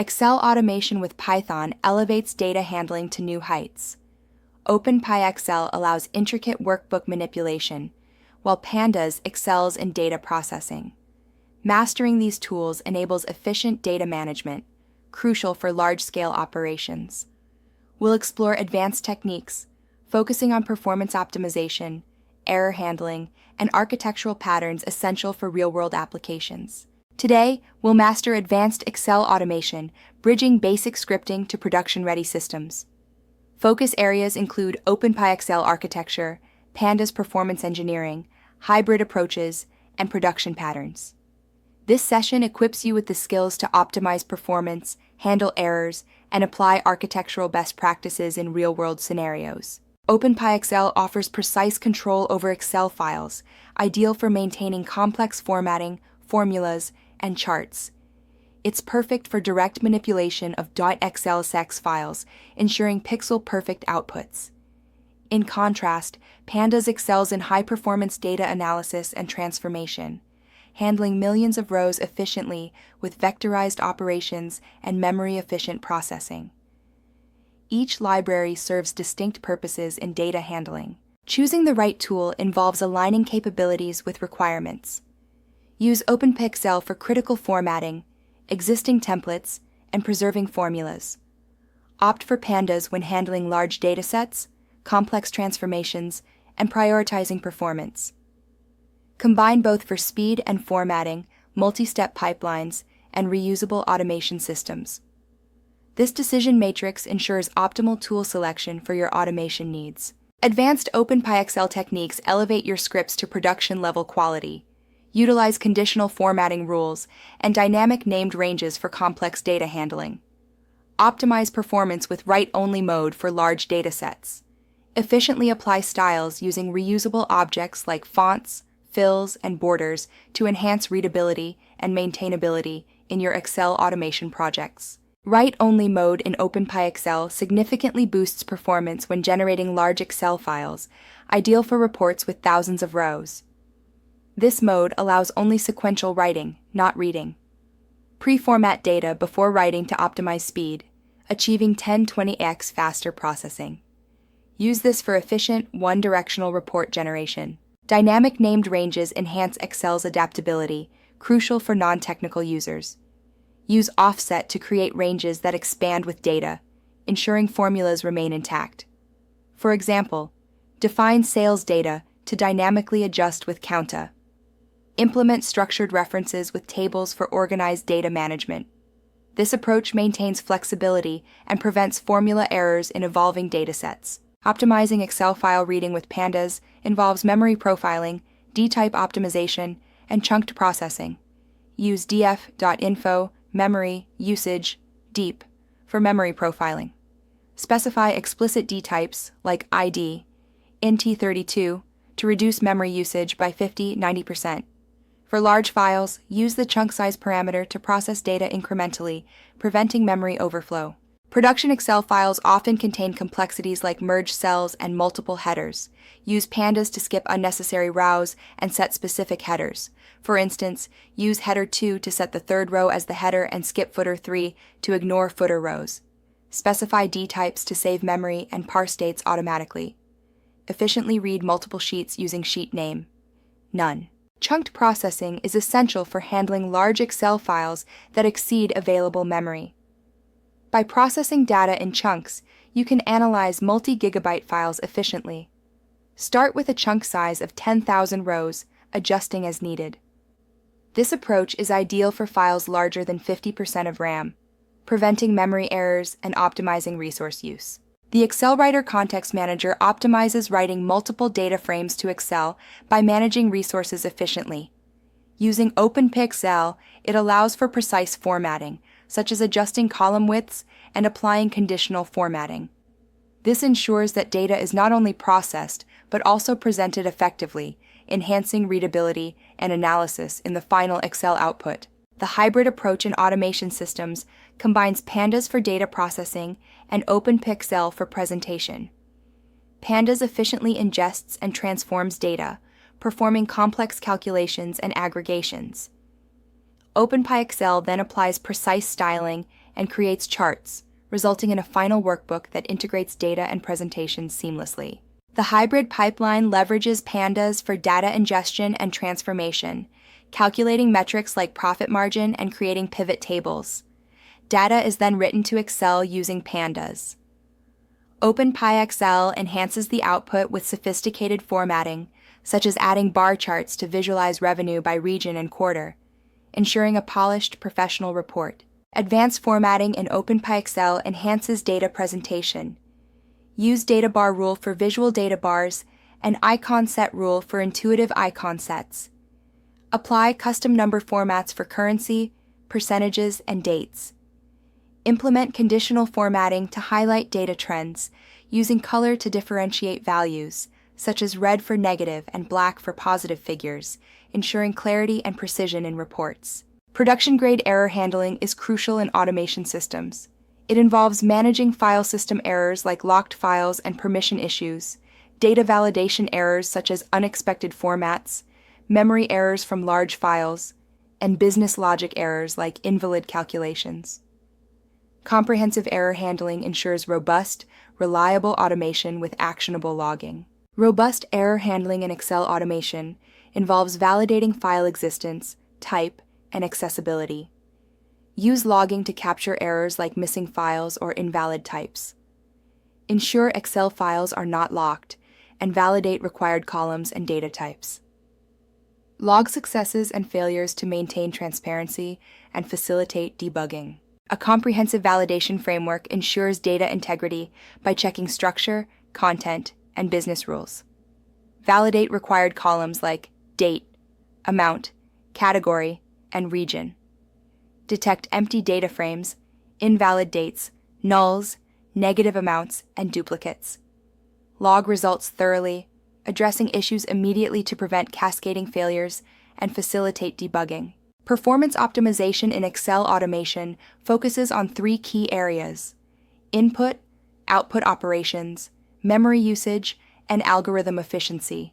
Excel automation with Python elevates data handling to new heights. OpenPyXL allows intricate workbook manipulation, while Pandas excels in data processing. Mastering these tools enables efficient data management, crucial for large-scale operations. We'll explore advanced techniques, focusing on performance optimization, error handling, and architectural patterns essential for real-world applications. Today, we'll master advanced Excel automation, bridging basic scripting to production-ready systems. Focus areas include OpenPyXL architecture, Pandas performance engineering, hybrid approaches, and production patterns. This session equips you with the skills to optimize performance, handle errors, and apply architectural best practices in real-world scenarios. OpenPyXL offers precise control over Excel files, ideal for maintaining complex formatting, formulas, and charts. It's perfect for direct manipulation of .xlsx files, ensuring pixel-perfect outputs. In contrast, Pandas excels in high-performance data analysis and transformation, handling millions of rows efficiently with vectorized operations and memory-efficient processing. Each library serves distinct purposes in data handling. Choosing the right tool involves aligning capabilities with requirements. Use OpenPyXL for critical formatting, existing templates, and preserving formulas. Opt for Pandas when handling large datasets, complex transformations, and prioritizing performance. Combine both for speed and formatting, multi-step pipelines, and reusable automation systems. This decision matrix ensures optimal tool selection for your automation needs. Advanced OpenPyXL techniques elevate your scripts to production-level quality. Utilize conditional formatting rules and dynamic named ranges for complex data handling. Optimize performance with write-only mode for large datasets. Efficiently apply styles using reusable objects like fonts, fills, and borders to enhance readability and maintainability in your Excel automation projects. Write-only mode in OpenPyXL significantly boosts performance when generating large Excel files, ideal for reports with thousands of rows. This mode allows only sequential writing, not reading. Pre-format data before writing to optimize speed, achieving 10-20x faster processing. Use this for efficient, one-directional report generation. Dynamic named ranges enhance Excel's adaptability, crucial for non-technical users. Use offset to create ranges that expand with data, ensuring formulas remain intact. For example, define sales data to dynamically adjust with Counta. Implement structured references with tables for organized data management. This approach maintains flexibility and prevents formula errors in evolving datasets. Optimizing Excel file reading with Pandas involves memory profiling, dtype optimization, and chunked processing. Use df.info, memory, usage, deep for memory profiling. Specify explicit dtypes like ID, int32 to reduce memory usage by 50-90%. For large files, use the chunk size parameter to process data incrementally, preventing memory overflow. Production Excel files often contain complexities like merged cells and multiple headers. Use Pandas to skip unnecessary rows and set specific headers. For instance, use header 2 to set the third row as the header and skip footer 3 to ignore footer rows. Specify dtypes to save memory and parse dates automatically. Efficiently read multiple sheets using sheet name. None. Chunked processing is essential for handling large Excel files that exceed available memory. By processing data in chunks, you can analyze multi-gigabyte files efficiently. Start with a chunk size of 10,000 rows, adjusting as needed. This approach is ideal for files larger than 50% of RAM, preventing memory errors and optimizing resource use. The Excel Writer Context Manager optimizes writing multiple data frames to Excel by managing resources efficiently. Using OpenPyXL, it allows for precise formatting, such as adjusting column widths and applying conditional formatting. This ensures that data is not only processed, but also presented effectively, enhancing readability and analysis in the final Excel output. The hybrid approach in automation systems combines Pandas for data processing and OpenPyXL for presentation. Pandas efficiently ingests and transforms data, performing complex calculations and aggregations. OpenPyXL then applies precise styling and creates charts, resulting in a final workbook that integrates data and presentation seamlessly. The hybrid pipeline leverages Pandas for data ingestion and transformation, calculating metrics like profit margin and creating pivot tables. Data is then written to Excel using Pandas. OpenPyXL enhances the output with sophisticated formatting, such as adding bar charts to visualize revenue by region and quarter, ensuring a polished, professional report. Advanced formatting in OpenPyXL enhances data presentation. Use data bar rule for visual data bars and icon set rule for intuitive icon sets. Apply custom number formats for currency, percentages, and dates. Implement conditional formatting to highlight data trends, using color to differentiate values, such as red for negative and black for positive figures, ensuring clarity and precision in reports. Production-grade error handling is crucial in automation systems. It involves managing file system errors like locked files and permission issues, data validation errors such as unexpected formats, memory errors from large files, and business logic errors like invalid calculations. Comprehensive error handling ensures robust, reliable automation with actionable logging. Robust error handling in Excel automation involves validating file existence, type, and accessibility. Use logging to capture errors like missing files or invalid types. Ensure Excel files are not locked, and validate required columns and data types. Log successes and failures to maintain transparency and facilitate debugging. A comprehensive validation framework ensures data integrity by checking structure, content, and business rules. Validate required columns like date, amount, category, and region. Detect empty data frames, invalid dates, nulls, negative amounts, and duplicates. Log results thoroughly, addressing issues immediately to prevent cascading failures and facilitate debugging. Performance optimization in Excel automation focuses on 3 key areas: input, output operations, memory usage, and algorithm efficiency.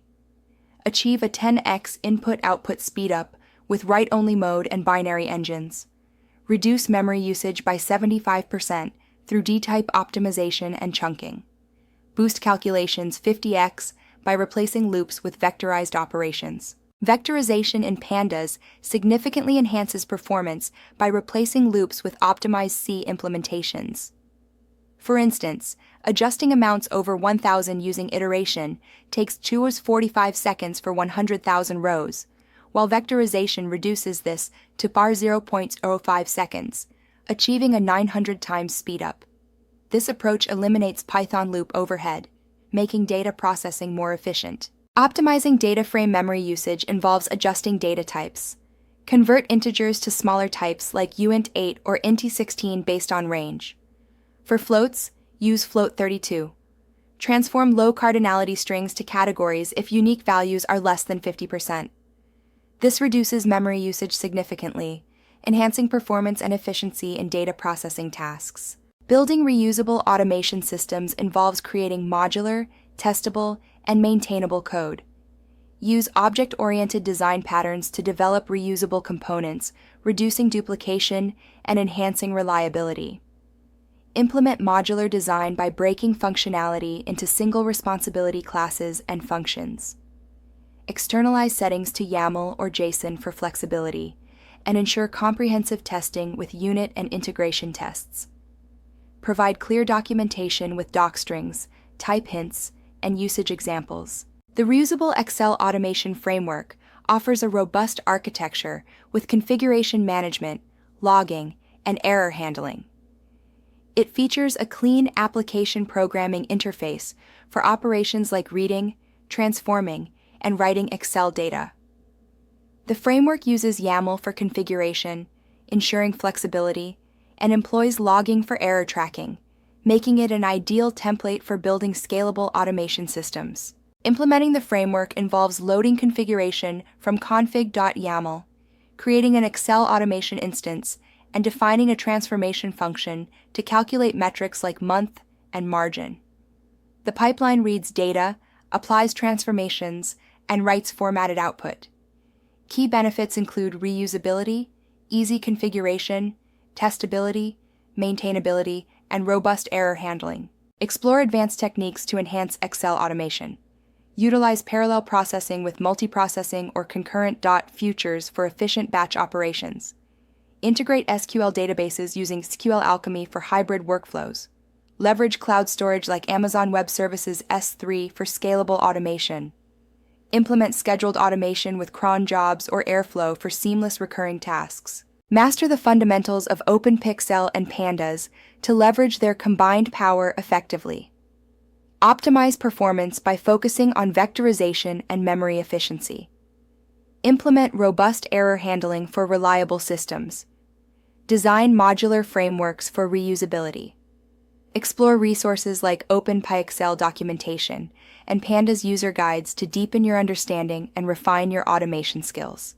Achieve a 10x input-output speedup with write-only mode and binary engines. Reduce memory usage by 75% through D-type optimization and chunking. Boost calculations 50x by replacing loops with vectorized operations. Vectorization in Pandas significantly enhances performance by replacing loops with optimized C implementations. For instance, adjusting amounts over 1,000 using iteration takes 2:45 seconds for 100,000 rows, while vectorization reduces this to bar 0.05 seconds, achieving a 900 times speedup. This approach eliminates Python loop overhead, making data processing more efficient. Optimizing data frame memory usage involves adjusting data types. Convert integers to smaller types like uint8 or int16 based on range. For floats, use float32. Transform low cardinality strings to categories if unique values are less than 50%. This reduces memory usage significantly, enhancing performance and efficiency in data processing tasks. Building reusable automation systems involves creating modular, testable, and maintainable code. Use object-oriented design patterns to develop reusable components, reducing duplication and enhancing reliability. Implement modular design by breaking functionality into single responsibility classes and functions. Externalize settings to YAML or JSON for flexibility, and ensure comprehensive testing with unit and integration tests. Provide clear documentation with docstrings, type hints, and usage examples. The Reusable Excel Automation Framework offers a robust architecture with configuration management, logging, and error handling. It features a clean application programming interface for operations like reading, transforming, and writing Excel data. The framework uses YAML for configuration, ensuring flexibility, and employs logging for error tracking, making it an ideal template for building scalable automation systems. Implementing the framework involves loading configuration from config.yaml, creating an Excel automation instance, and defining a transformation function to calculate metrics like month and margin. The pipeline reads data, applies transformations, and writes formatted output. Key benefits include reusability, easy configuration, testability, maintainability, and robust error handling. Explore advanced techniques to enhance Excel automation. Utilize parallel processing with multiprocessing or concurrent dot futures for efficient batch operations. Integrate SQL databases using SQL Alchemy for hybrid workflows. Leverage cloud storage like Amazon Web Services S3 for scalable automation. Implement scheduled automation with cron jobs or Airflow for seamless recurring tasks. Master the fundamentals of OpenPixel and Pandas to leverage their combined power effectively. Optimize performance by focusing on vectorization and memory efficiency. Implement robust error handling for reliable systems. Design modular frameworks for reusability. Explore resources like OpenPyXL documentation and Pandas user guides to deepen your understanding and refine your automation skills.